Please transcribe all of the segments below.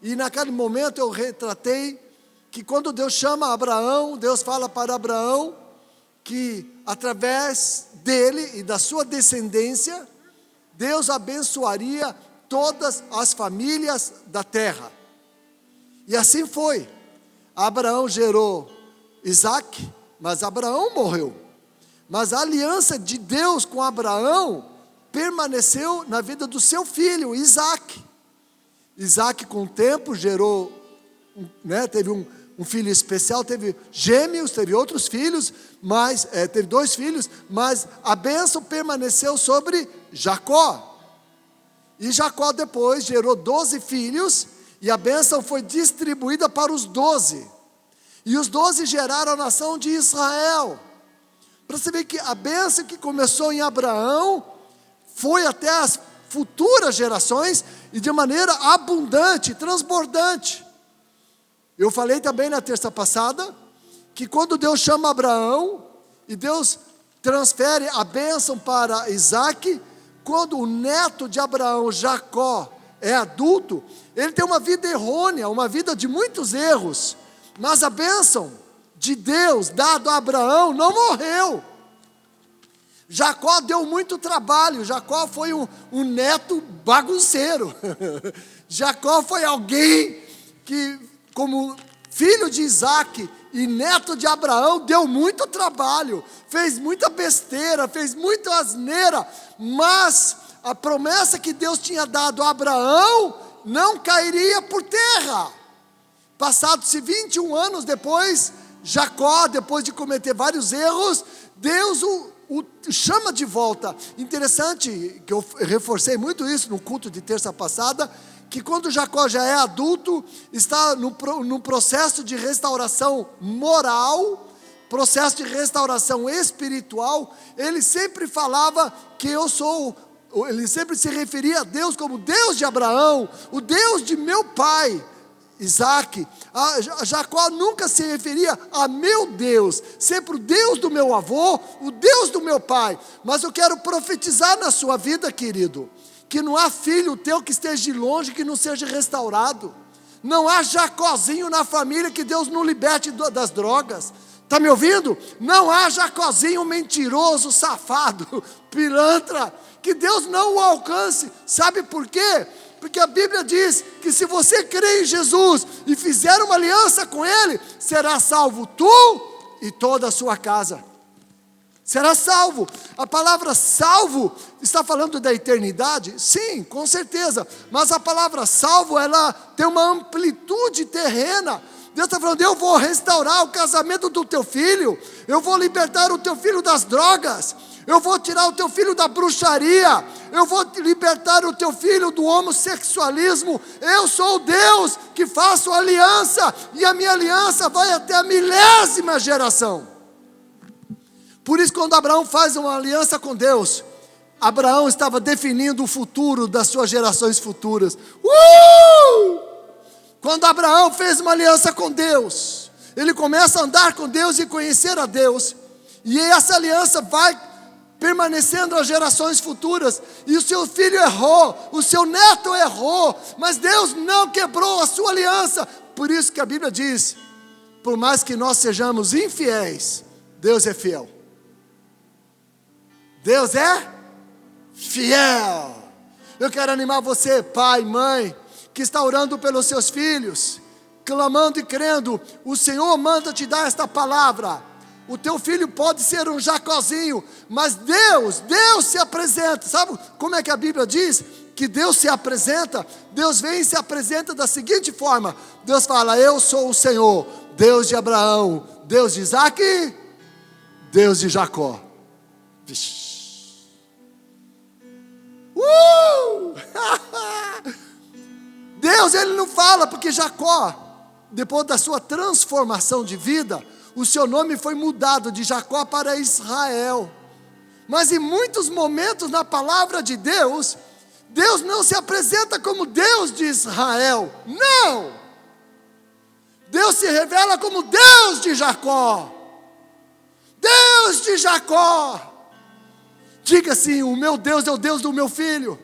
E naquele momento eu retratei que quando Deus chama Abraão, Deus fala para Abraão que através dele e da sua descendência, Deus abençoaria todas as famílias da terra. E assim foi. Abraão gerou Isaac, mas Abraão morreu. Mas a aliança de Deus com Abraão permaneceu na vida do seu filho, Isaac. Isaac, com o tempo, gerou, teve um filho especial, teve gêmeos, teve outros filhos, mas teve 2 filhos, mas a bênção permaneceu sobre Jacó. E Jacó depois gerou 12 filhos, e a bênção foi distribuída para os 12. E os 12 geraram a nação de Israel. Para você ver que a bênção que começou em Abraão, foi até as futuras gerações, e de maneira abundante, transbordante. Eu falei também na terça passada, que quando Deus chama Abraão, e Deus transfere a bênção para Isaac, quando o neto de Abraão, Jacó, é adulto, ele tem uma vida errônea, uma vida de muitos erros, mas a bênção de Deus dado a Abraão não morreu. Jacó deu muito trabalho, Jacó foi um neto bagunceiro, Jacó foi alguém que, como filho de Isaac e neto de Abraão, deu muito trabalho, fez muita besteira, fez muita asneira, mas a promessa que Deus tinha dado a Abraão não cairia por terra. Passados-se 21 anos depois, Jacó, depois de cometer vários erros, Deus o chama de volta. Interessante, que eu reforcei muito isso no culto de terça passada, que quando Jacó já é adulto, está no processo de restauração moral, processo de restauração espiritual, ele sempre falava que ele sempre se referia a Deus como Deus de Abraão, o Deus de meu pai, Isaac. Jacó nunca se referia a meu Deus, sempre o Deus do meu avô, o Deus do meu pai. Mas eu quero profetizar na sua vida, querido, que não há filho teu que esteja de longe que não seja restaurado. Não há Jacózinho na família que Deus não liberte das drogas. Está me ouvindo? Não há Jacózinho mentiroso, safado, pilantra, que Deus não o alcance. Sabe por quê? Porque a Bíblia diz que se você crê em Jesus e fizer uma aliança com Ele, será salvo tu e toda a sua casa. Será salvo. A palavra salvo está falando da eternidade? Sim, com certeza. Mas a palavra salvo, ela tem uma amplitude terrena. Deus está falando, eu vou restaurar o casamento do teu filho, eu vou libertar o teu filho das drogas, eu vou tirar o teu filho da bruxaria, eu vou libertar o teu filho do homossexualismo. Eu sou o Deus que faço aliança, e a minha aliança vai até a 1000ª geração. Por isso, quando Abraão faz uma aliança com Deus, Abraão estava definindo o futuro das suas gerações futuras. Quando Abraão fez uma aliança com Deus, ele começa a andar com Deus e conhecer a Deus, e essa aliança vai permanecendo às gerações futuras, e o seu filho errou, o seu neto errou, mas Deus não quebrou a sua aliança. Por isso que a Bíblia diz, por mais que nós sejamos infiéis, Deus é fiel. Deus é fiel. Eu quero animar você, pai, mãe, que está orando pelos seus filhos, clamando e crendo. O Senhor manda te dar esta palavra. O teu filho pode ser um Jacózinho, mas Deus se apresenta. Sabe como é que a Bíblia diz que Deus se apresenta? Deus vem e se apresenta da seguinte forma. Deus fala, eu sou o Senhor, Deus de Abraão, Deus de Isaac, Deus de Jacó. Vixe. Deus, ele não fala, porque Jacó, depois da sua transformação de vida, o seu nome foi mudado de Jacó para Israel. Mas em muitos momentos na palavra de Deus, Deus não se apresenta como Deus de Israel, não! Deus se revela como Deus de Jacó. Deus de Jacó. Diga assim, o meu Deus é o Deus do meu filho.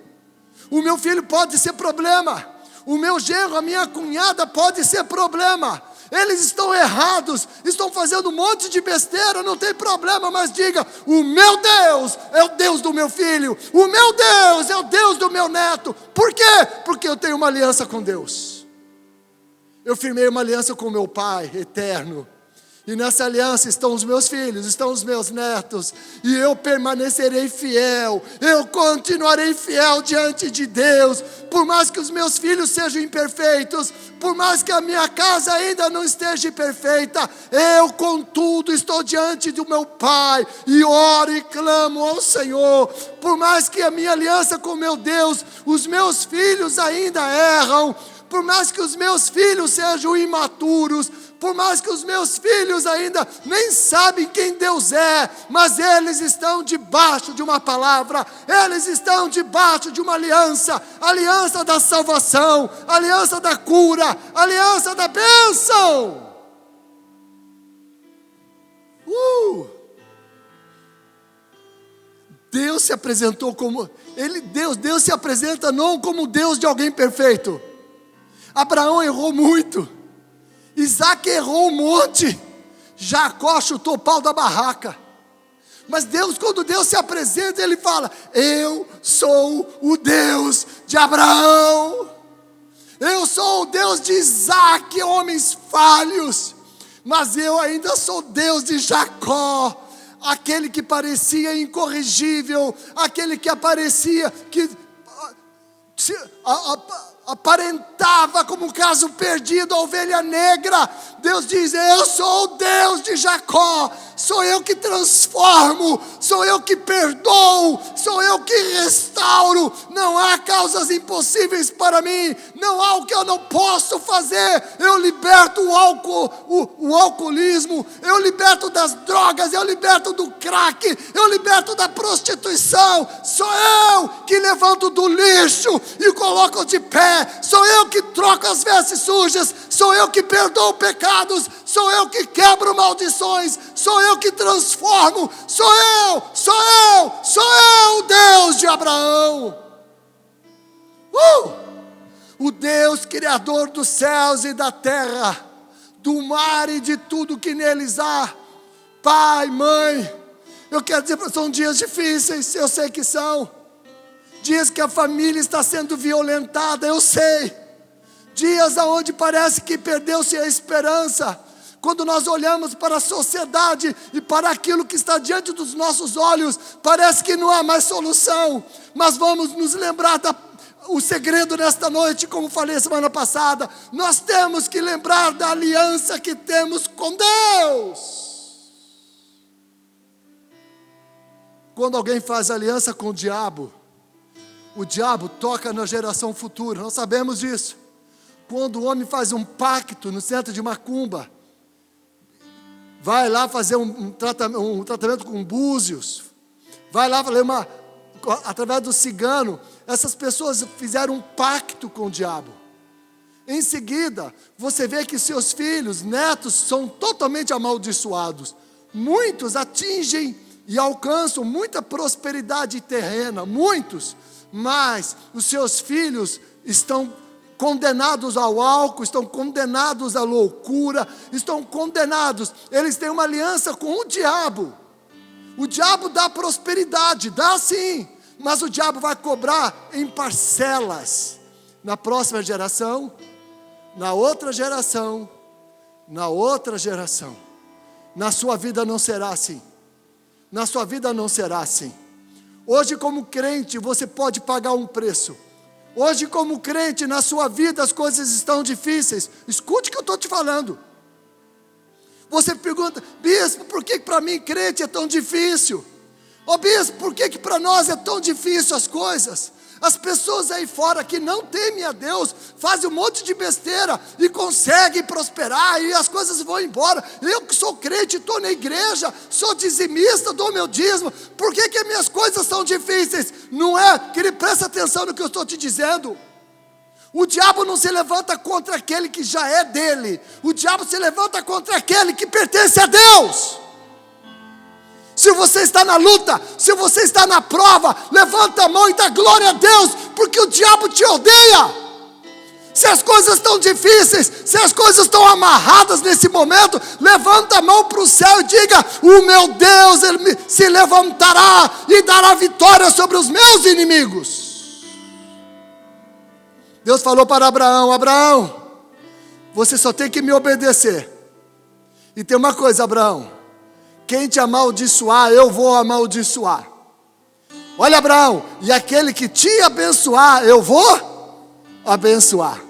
O meu filho pode ser problema, o meu genro, a minha cunhada pode ser problema. Eles estão errados, estão fazendo um monte de besteira, não tem problema, mas diga: o meu Deus é o Deus do meu filho, o meu Deus é o Deus do meu neto. Por quê? Porque eu tenho uma aliança com Deus. Eu firmei uma aliança com meu Pai eterno. E nessa aliança estão os meus filhos, estão os meus netos. E eu permanecerei fiel, eu continuarei fiel diante de Deus. Por mais que os meus filhos sejam imperfeitos, por mais que a minha casa ainda não esteja perfeita, eu contudo estou diante do meu Pai e oro e clamo ao Senhor. Por mais que a minha aliança com meu Deus, os meus filhos ainda erram, por mais que os meus filhos sejam imaturos, por mais que os meus filhos ainda nem sabem quem Deus é, mas eles estão debaixo de uma palavra, eles estão debaixo de uma aliança, aliança da salvação, aliança da cura, aliança da bênção. Deus se apresentou como, Deus se apresenta não como Deus de alguém perfeito. Abraão errou muito, Isaac errou um monte, Jacó chutou o pau da barraca. Mas Deus, quando Deus se apresenta, Ele fala: eu sou o Deus de Abraão, eu sou o Deus de Isaac, homens falhos, mas eu ainda sou Deus de Jacó, aquele que parecia incorrigível, aquele que aparecia, que aparentava como um caso perdido, a ovelha negra. Deus diz: eu sou o Deus de Jacó, sou eu que transformo, sou eu que perdoo, sou eu que restauro. Não há causas impossíveis para mim, não há o que eu não posso fazer. Eu liberto o alcoolismo, eu liberto das drogas, eu liberto do crack, eu liberto da prostituição. Sou eu que levanto do lixo e coloco de pé, sou eu que troco as vestes sujas, sou eu que perdoo pecados, sou eu que quebro maldições, sou eu que transformo, sou eu o Deus de Abraão, o Deus criador dos céus e da terra, do mar e de tudo que neles há. Pai, mãe, eu quero dizer, são dias difíceis, eu sei que são, dias que a família está sendo violentada, eu sei, dias onde parece que perdeu-se a esperança. Quando nós olhamos para a sociedade e para aquilo que está diante dos nossos olhos, parece que não há mais solução, mas vamos nos lembrar o segredo nesta noite, como falei semana passada, nós temos que lembrar da aliança que temos com Deus. Quando alguém faz aliança com o diabo toca na geração futura, nós sabemos disso. Quando o homem faz um pacto no centro de macumba, vai lá fazer um tratamento com búzios, vai lá através do cigano, essas pessoas fizeram um pacto com o diabo. Em seguida, você vê que seus filhos, netos, são totalmente amaldiçoados. Muitos atingem e alcançam muita prosperidade terrena, muitos, mas os seus filhos estão condenados ao álcool, estão condenados à loucura, estão condenados, eles têm uma aliança com o diabo. O diabo dá prosperidade, dá sim, mas o diabo vai cobrar em parcelas, na próxima geração, na outra geração, na outra geração. Na sua vida não será assim, na sua vida não será assim. Hoje, como crente, você pode pagar um preço. Hoje, como crente, na sua vida as coisas estão difíceis. Escute o que eu estou te falando. Você pergunta: bispo, por que para mim crente é tão difícil? Bispo, por que para nós é tão difícil as coisas? As pessoas aí fora que não temem a Deus, fazem um monte de besteira e conseguem prosperar e as coisas vão embora. Eu que sou crente, estou na igreja, sou dizimista, dou meu dízimo. Por que as minhas coisas são difíceis? Não é, querido, presta atenção no que eu estou te dizendo. O diabo não se levanta contra aquele que já é dele. O diabo se levanta contra aquele que pertence a Deus. Se você está na luta, se você está na prova, levanta a mão e dá glória a Deus, porque o diabo te odeia. Se as coisas estão difíceis, se as coisas estão amarradas nesse momento, levanta a mão para o céu e diga: o meu Deus, Ele se levantará e dará vitória sobre os meus inimigos. Deus falou para Abraão: Abraão, você só tem que me obedecer. E tem uma coisa, Abraão: quem te amaldiçoar, eu vou amaldiçoar. Olha, Abraão, e aquele que te abençoar, eu vou abençoar.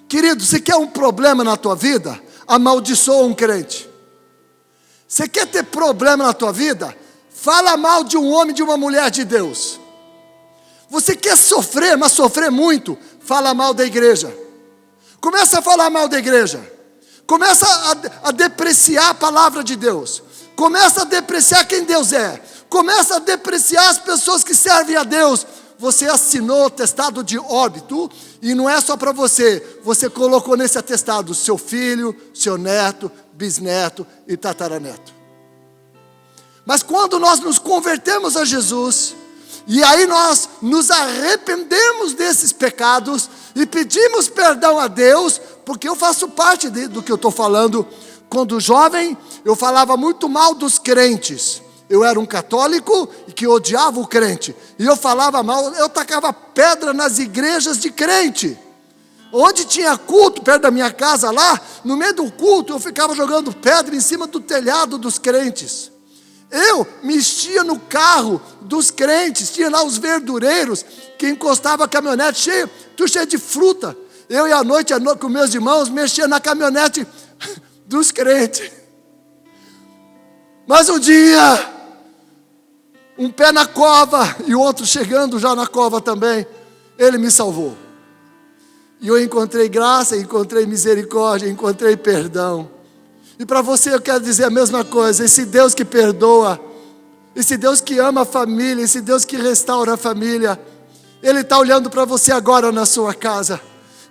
Querido, você quer um problema na tua vida? Amaldiçoa um crente. Você quer ter problema na tua vida? Fala mal de um homem, de uma mulher de Deus. Você quer sofrer, mas sofrer muito? Fala mal da igreja. Começa a falar mal da igreja. Começa a depreciar a palavra de Deus. Começa a depreciar quem Deus é. Começa a depreciar as pessoas que servem a Deus. Você assinou o atestado de óbito, e não é só para você. Você colocou nesse atestado seu filho, seu neto, bisneto e tataraneto. Mas quando nós nos convertemos a Jesus, e aí nós nos arrependemos desses pecados e pedimos perdão a Deus, porque eu faço parte do que eu estou falando. Quando jovem, eu falava muito mal dos crentes. Eu era um católico e que odiava o crente. E eu falava mal, eu tacava pedra nas igrejas de crente. Onde tinha culto, perto da minha casa lá, no meio do culto, eu ficava jogando pedra em cima do telhado dos crentes. Eu mexia no carro dos crentes, tinha lá os verdureiros, que encostavam a caminhonete cheia de fruta. Eu e à noite com meus irmãos, mexia na caminhonete dos crentes. Mas um dia, um pé na cova e o outro chegando já na cova também, Ele me salvou. E eu encontrei graça, encontrei misericórdia, encontrei perdão. E para você eu quero dizer a mesma coisa: esse Deus que perdoa, esse Deus que ama a família, esse Deus que restaura a família, Ele está olhando para você agora na sua casa.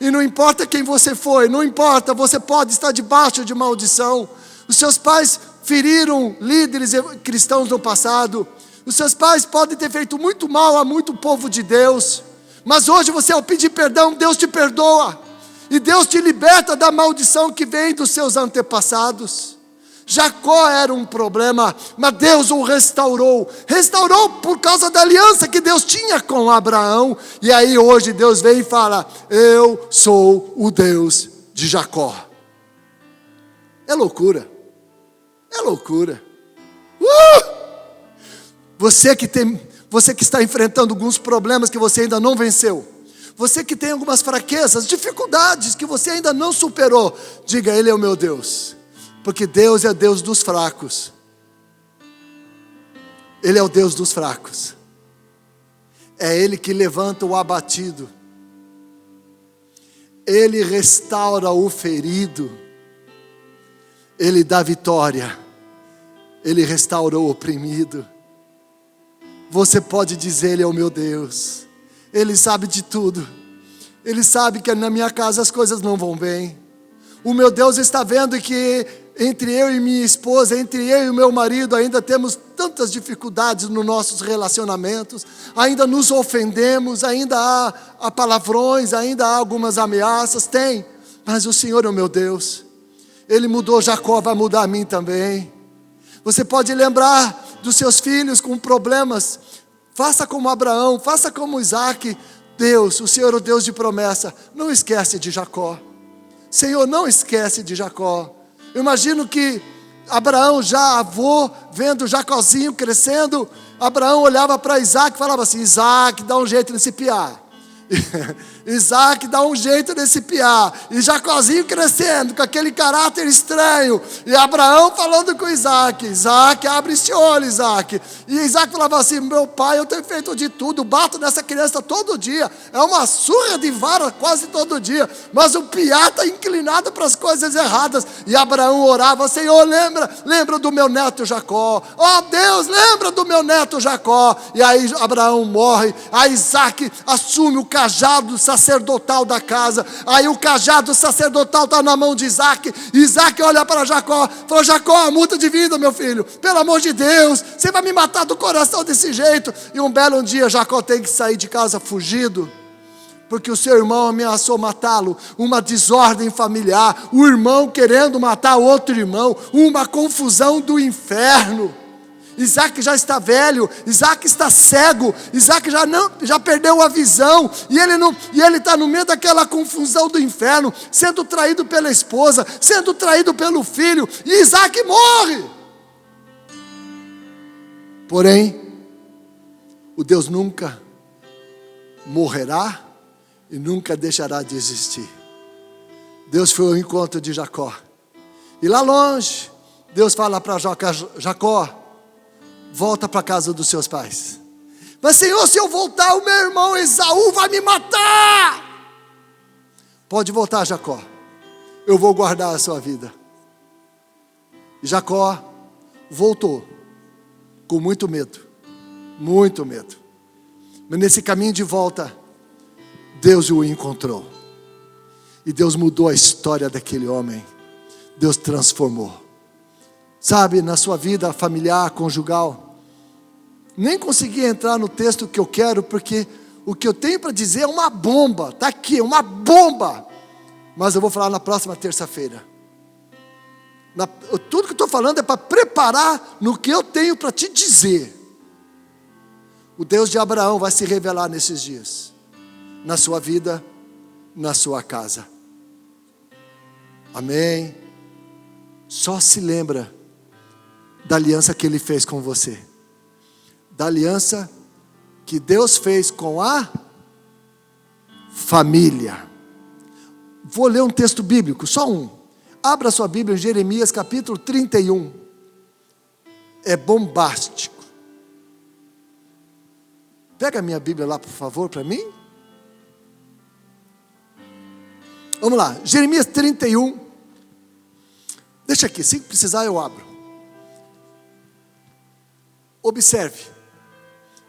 E não importa quem você foi, não importa, você pode estar debaixo de maldição. Os seus pais feriram líderes cristãos no passado. Os seus pais podem ter feito muito mal a muito povo de Deus. Mas hoje você, ao pedir perdão, Deus te perdoa. E Deus te liberta da maldição que vem dos seus antepassados. Jacó era um problema, mas Deus o restaurou. Restaurou por causa da aliança que Deus tinha com Abraão. E aí hoje Deus vem e fala: eu sou o Deus de Jacó. É loucura. É loucura. Você que está enfrentando alguns problemas que você ainda não venceu. Você que tem algumas fraquezas, dificuldades que você ainda não superou. Diga: Ele é o meu Deus. Porque Deus é Deus dos fracos. Ele é o Deus dos fracos. É Ele que levanta o abatido. Ele restaura o ferido. Ele dá vitória. Ele restaura o oprimido. Você pode dizer: Ele é o meu Deus. Ele sabe de tudo. Ele sabe que na minha casa as coisas não vão bem. O meu Deus está vendo que entre eu e minha esposa, entre eu e o meu marido, ainda temos tantas dificuldades nos nossos relacionamentos, ainda nos ofendemos, ainda há palavrões, ainda há algumas ameaças, tem, mas o Senhor é o meu Deus. Ele mudou Jacó, vai mudar a mim também. Você pode lembrar dos seus filhos com problemas, faça como Abraão, faça como Isaac. Deus, o Senhor é o Deus de promessa, não esquece de Jacó. Senhor, não esquece de Jacó. Eu imagino que Abraão, já avô, vendo Jacózinho crescendo, Abraão olhava para Isaac e falava assim: Isaac, dá um jeito nesse piá. Isaac dá um jeito nesse piá. E Jacózinho crescendo, com aquele caráter estranho. E Abraão falando com Isaac: Isaac, abre esse olho, Isaac. E Isaac falava assim: meu pai, eu tenho feito de tudo, bato nessa criança todo dia. É uma surra de vara quase todo dia. Mas o piá está inclinado para as coisas erradas. E Abraão orava: Senhor, lembra do meu neto Jacó. Oh Deus, lembra do meu neto Jacó. E aí Abraão morre. Aí Isaac assume o cajado sacerdotal da casa. Aí o cajado sacerdotal está na mão de Isaac. Isaac olha para Jacó, fala: Jacó, a multa de vida, meu filho, pelo amor de Deus, você vai me matar do coração desse jeito. E um belo dia Jacó tem que sair de casa fugido, porque o seu irmão ameaçou matá-lo, uma desordem familiar, o irmão querendo matar outro irmão, uma confusão do inferno. Isaac já está velho, Isaac está cego, Isaac já perdeu a visão, e ele está no meio daquela confusão do inferno, sendo traído pela esposa, sendo traído pelo filho, e Isaac morre. Porém, o Deus nunca morrerá e nunca deixará de existir. Deus foi ao encontro de Jacó, e lá longe, Deus fala para Jacó: volta para a casa dos seus pais. Mas Senhor, se eu voltar, o meu irmão Esaú vai me matar. Pode voltar, Jacó, eu vou guardar a sua vida. E Jacó voltou, com muito medo, muito medo. Mas nesse caminho de volta, Deus o encontrou, e Deus mudou a história daquele homem. Deus transformou. Sabe, na sua vida familiar, conjugal, nem consegui entrar no texto que eu quero, porque o que eu tenho para dizer é uma bomba, está aqui, uma bomba, mas eu vou falar na próxima terça-feira. Tudo que eu estou falando é para preparar no que eu tenho para te dizer. O Deus de Abraão vai se revelar nesses dias, na sua vida, na sua casa. Amém? Só se lembra da aliança que Ele fez com você, da aliança que Deus fez com a família. Vou ler um texto bíblico, só um. Abra sua Bíblia em Jeremias capítulo 31. É bombástico. Pega a minha Bíblia lá, por favor, para mim. Vamos lá, Jeremias 31. Deixa aqui, se precisar eu abro. Observe,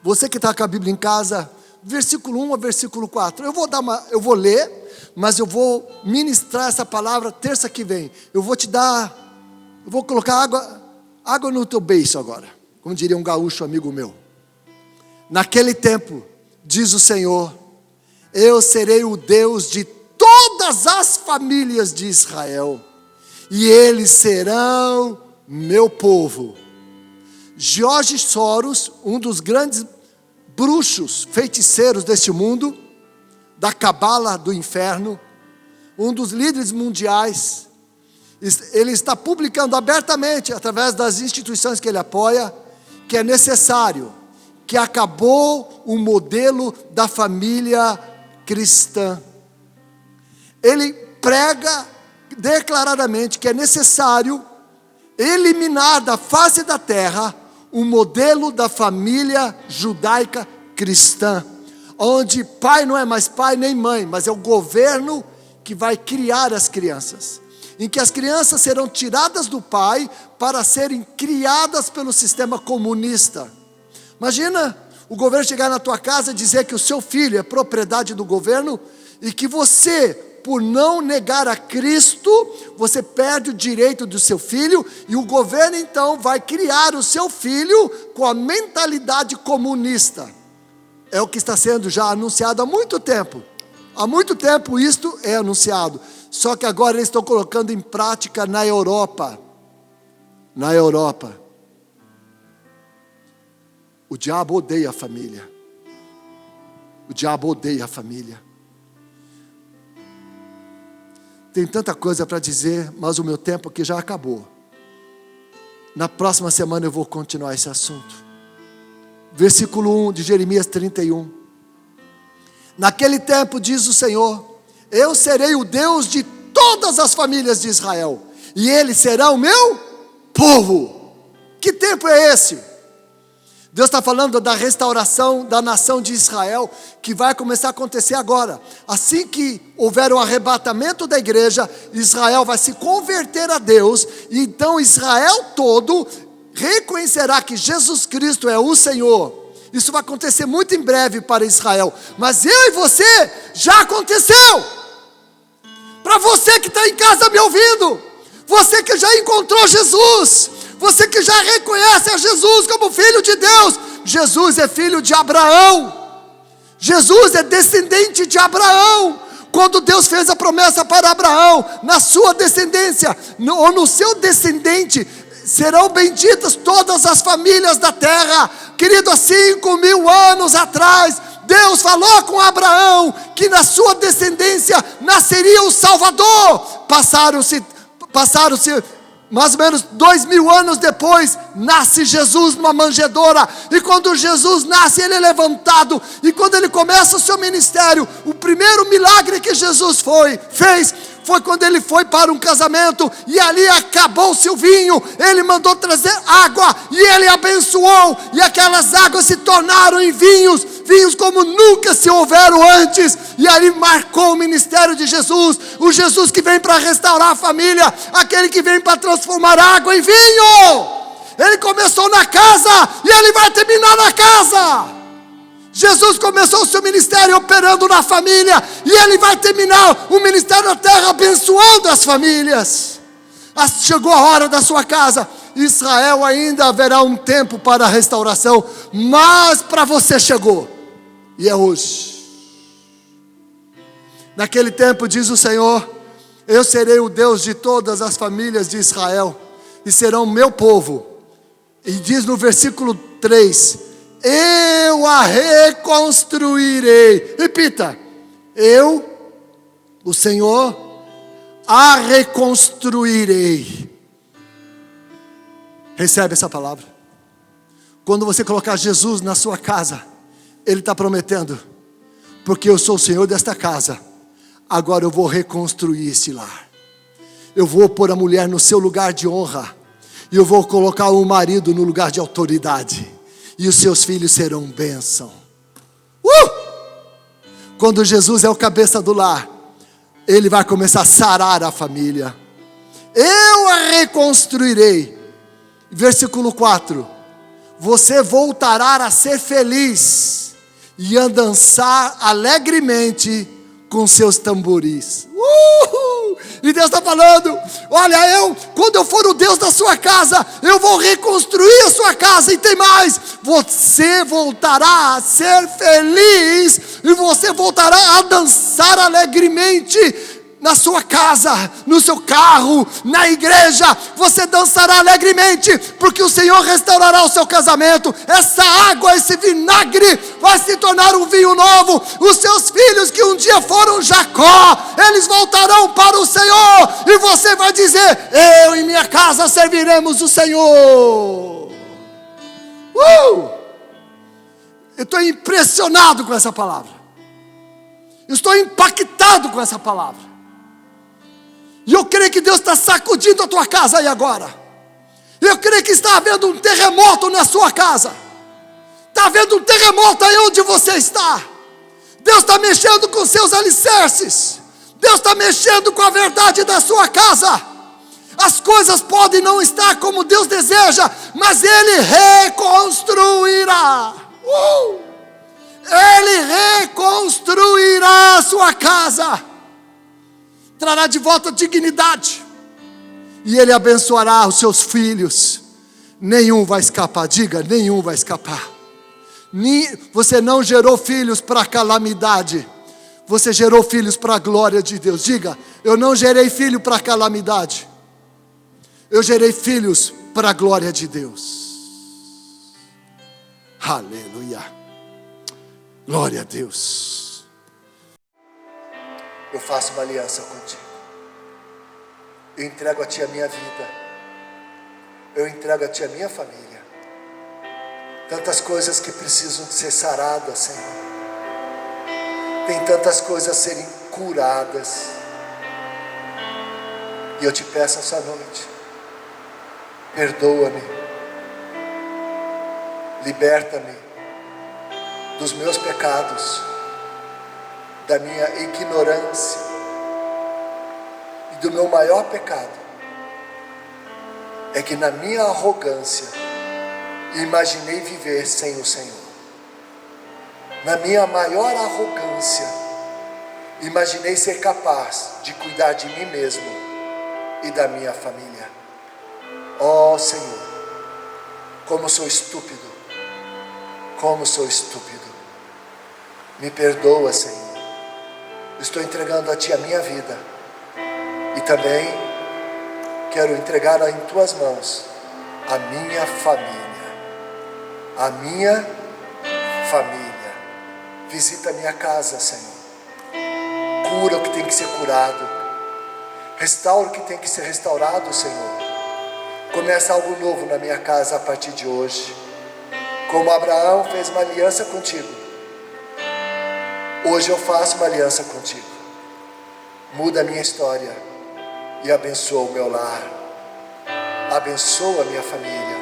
você que está com a Bíblia em casa, versículo 1 a versículo 4, eu vou ler, mas eu vou ministrar essa palavra terça que vem. Eu vou colocar água no teu beiço agora, como diria um gaúcho amigo meu. Naquele tempo, diz o Senhor, eu serei o Deus de todas as famílias de Israel, e eles serão meu povo. George Soros, um dos grandes bruxos, feiticeiros deste mundo, da cabala do inferno, um dos líderes mundiais, ele está publicando abertamente, através das instituições que ele apoia, que é necessário, que acabou o modelo da família cristã. Ele prega declaradamente que é necessário eliminar da face da terra o modelo da família judaica cristã, onde pai não é mais pai nem mãe, mas é o governo que vai criar as crianças, em que as crianças serão tiradas do pai para serem criadas pelo sistema comunista. Imagina o governo chegar na tua casa e dizer que o seu filho é propriedade do governo, e que você, por não negar a Cristo, você perde o direito do seu filho, e o governo então vai criar o seu filho com a mentalidade comunista. É o que está sendo já anunciado há muito tempo. Há muito tempo isto é anunciado. Só que agora eles estão colocando em prática na Europa. Na Europa. O diabo odeia a família. O diabo odeia a família. Tem tanta coisa para dizer, mas o meu tempo aqui já acabou. Na próxima semana eu vou continuar esse assunto. Versículo 1 de Jeremias 31. Naquele tempo, diz o Senhor, eu serei o Deus de todas as famílias de Israel, e eles serão o meu povo. Que tempo é esse? Deus está falando da restauração da nação de Israel, que vai começar a acontecer agora. Assim que houver o arrebatamento da igreja, Israel vai se converter a Deus, e então Israel todo reconhecerá que Jesus Cristo é o Senhor. Isso vai acontecer muito em breve para Israel, mas eu e você, já aconteceu. Para você que está em casa me ouvindo, você que já encontrou Jesus, você que já reconhece a Jesus como Filho de Deus, Jesus é filho de Abraão, Jesus é descendente de Abraão. Quando Deus fez a promessa para Abraão, na sua descendência, ou no seu descendente, serão benditas todas as famílias da terra. Querido, há 5.000 anos atrás, Deus falou com Abraão, que na sua descendência, nasceria o Salvador. Passaram-se mais ou menos 2.000 anos depois, nasce Jesus numa manjedoura. E quando Jesus nasce, ele é levantado. E quando ele começa o seu ministério, o primeiro milagre que Jesus fez foi quando ele foi para um casamento. E ali acabou-se o vinho. Ele mandou trazer água. E ele abençoou. E aquelas águas se tornaram em vinhos. Vinhos como nunca se houveram antes. E ali marcou o ministério de Jesus. O Jesus que vem para restaurar a família. Aquele que vem para transformar água em vinho. Ele começou na casa e ele vai terminar na casa. Jesus começou o seu ministério operando na família. E ele vai terminar o ministério na terra abençoando as famílias. Chegou a hora da sua casa. Israel ainda haverá um tempo para a restauração. Mas para você chegou. E é hoje. Naquele tempo, diz o Senhor, eu serei o Deus de todas as famílias de Israel. E serão meu povo. E diz no versículo 3, eu a reconstruirei. Repita, eu, o Senhor, a reconstruirei. Recebe essa palavra. Quando você colocar Jesus na sua casa, Ele está prometendo, porque eu sou o Senhor desta casa, agora eu vou reconstruir esse lar. Eu vou pôr a mulher no seu lugar de honra, e eu vou colocar o marido no lugar de autoridade, e os seus filhos serão bênção. Quando Jesus é o cabeça do lar, Ele vai começar a sarar a família. Eu a reconstruirei. Versículo 4, você voltará a ser feliz e a dançar alegremente com seus tamboris. E Deus está falando, olha, quando eu for o Deus da sua casa, eu vou reconstruir a sua casa. E tem mais, você voltará a ser feliz e você voltará a dançar alegremente na sua casa, no seu carro, na igreja. Você dançará alegremente, porque o Senhor restaurará o seu casamento. Essa água, esse vinagre vai se tornar um vinho novo. Os seus filhos que um dia foram Jacó, eles voltarão para o Senhor. E você vai dizer, eu e minha casa serviremos o Senhor. Eu estou impressionado com essa palavra. Eu estou impactado com essa palavra. E eu creio que Deus está sacudindo a tua casa aí agora. Eu creio que está havendo um terremoto na sua casa. Está havendo um terremoto aí onde você está. Deus está mexendo com seus alicerces. Deus está mexendo com a verdade da sua casa. As coisas podem não estar como Deus deseja, mas Ele reconstruirá. Ele reconstruirá a sua casa. Trará de volta a dignidade. E Ele abençoará os seus filhos. Nenhum vai escapar. Diga, nenhum vai escapar. Você não gerou filhos para calamidade. Você gerou filhos para a glória de Deus. Diga, eu não gerei filho para calamidade. Eu gerei filhos para a glória de Deus. Aleluia. Glória a Deus. Eu faço uma aliança contigo. Eu entrego a Ti a minha vida. Eu entrego a Ti a minha família. Tantas coisas que precisam ser saradas, Senhor. Tem tantas coisas a serem curadas. E eu te peço essa noite, perdoa-me. Liberta-me dos meus pecados, da minha ignorância e do meu maior pecado é que na minha arrogância imaginei viver sem o Senhor. Na minha maior arrogância imaginei ser capaz de cuidar de mim mesmo e da minha família. Ó Senhor, como sou estúpido, como sou estúpido. Me perdoa, Senhor. Estou entregando a Ti a minha vida. E também quero entregar em Tuas mãos a minha família. A minha família. Visita a minha casa, Senhor. Cura o que tem que ser curado. Restaura o que tem que ser restaurado, Senhor. Começa algo novo na minha casa a partir de hoje. Como Abraão fez uma aliança contigo, hoje eu faço uma aliança contigo. Muda a minha história e abençoa o meu lar. Abençoa a minha família.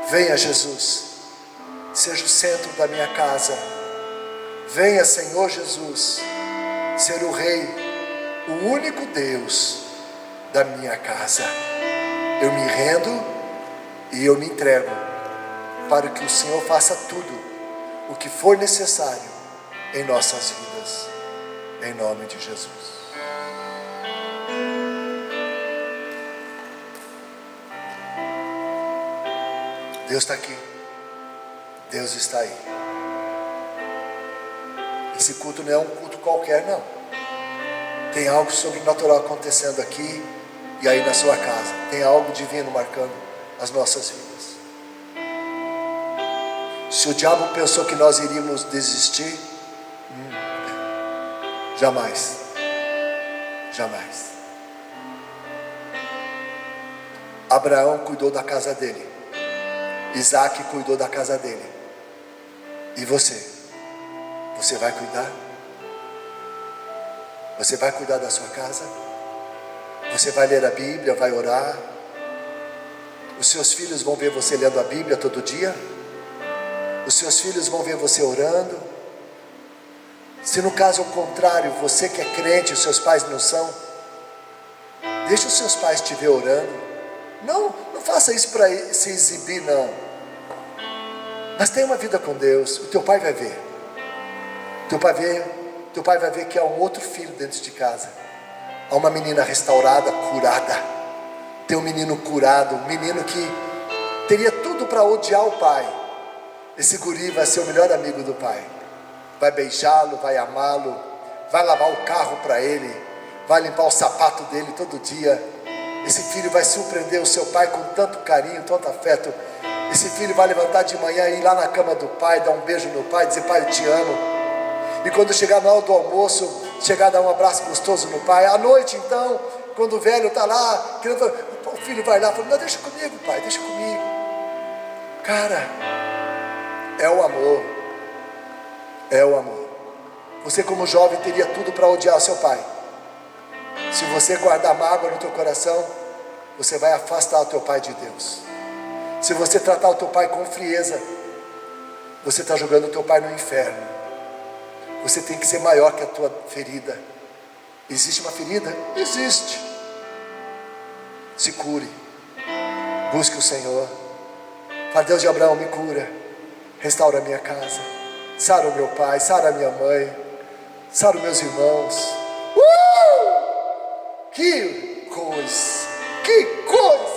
Venha, Jesus, seja o centro da minha casa. Venha, Senhor Jesus, ser o Rei, o único Deus da minha casa. Eu me rendo e eu me entrego para que o Senhor faça tudo o que for necessário em nossas vidas, em nome de Jesus. Deus está aqui, Deus está aí. Esse culto não é um culto qualquer, não. Tem algo sobrenatural acontecendo aqui e aí na sua casa. Tem algo divino marcando as nossas vidas. Se o diabo pensou que nós iríamos desistir, jamais, jamais. Abraão cuidou da casa dele, Isaac cuidou da casa dele. E você vai cuidar? Você vai cuidar da sua casa? Você vai ler a Bíblia, vai orar? Os seus filhos vão ver você lendo a Bíblia todo dia? Os seus filhos vão ver você orando? Se no caso ao contrário, você que é crente, os seus pais não são, deixa os seus pais te ver orando. Não faça isso para se exibir, não. Mas tenha uma vida com Deus. O teu pai vai ver. Teu pai vai ver que há um outro filho dentro de casa. Há uma menina restaurada, curada. Tem um menino curado, um menino que teria tudo para odiar o pai. Esse guri vai ser o melhor amigo do pai. Vai beijá-lo, vai amá-lo, vai lavar o carro para ele, vai limpar o sapato dele todo dia. Esse filho vai surpreender o seu pai com tanto carinho, tanto afeto. Esse filho vai levantar de manhã e ir lá na cama do pai, dar um beijo no pai, dizer: pai, eu te amo. E quando chegar na hora do almoço, chegar a dar um abraço gostoso no pai. À noite então, quando o velho está lá, o filho vai lá e fala: não, deixa comigo, pai, deixa comigo. Cara, é o amor. É o amor. Você como jovem teria tudo para odiar seu pai. Se você guardar mágoa no teu coração, você vai afastar o teu pai de Deus. Se você tratar o teu pai com frieza, você está jogando o teu pai no inferno. Você tem que ser maior que a tua ferida. Existe uma ferida? Existe. Se cure. Busque o Senhor. Fala: Deus de Abraão, me cura. Restaura a minha casa. Sara o meu pai, sara a minha mãe, sara os meus irmãos. Que coisa! Que coisa!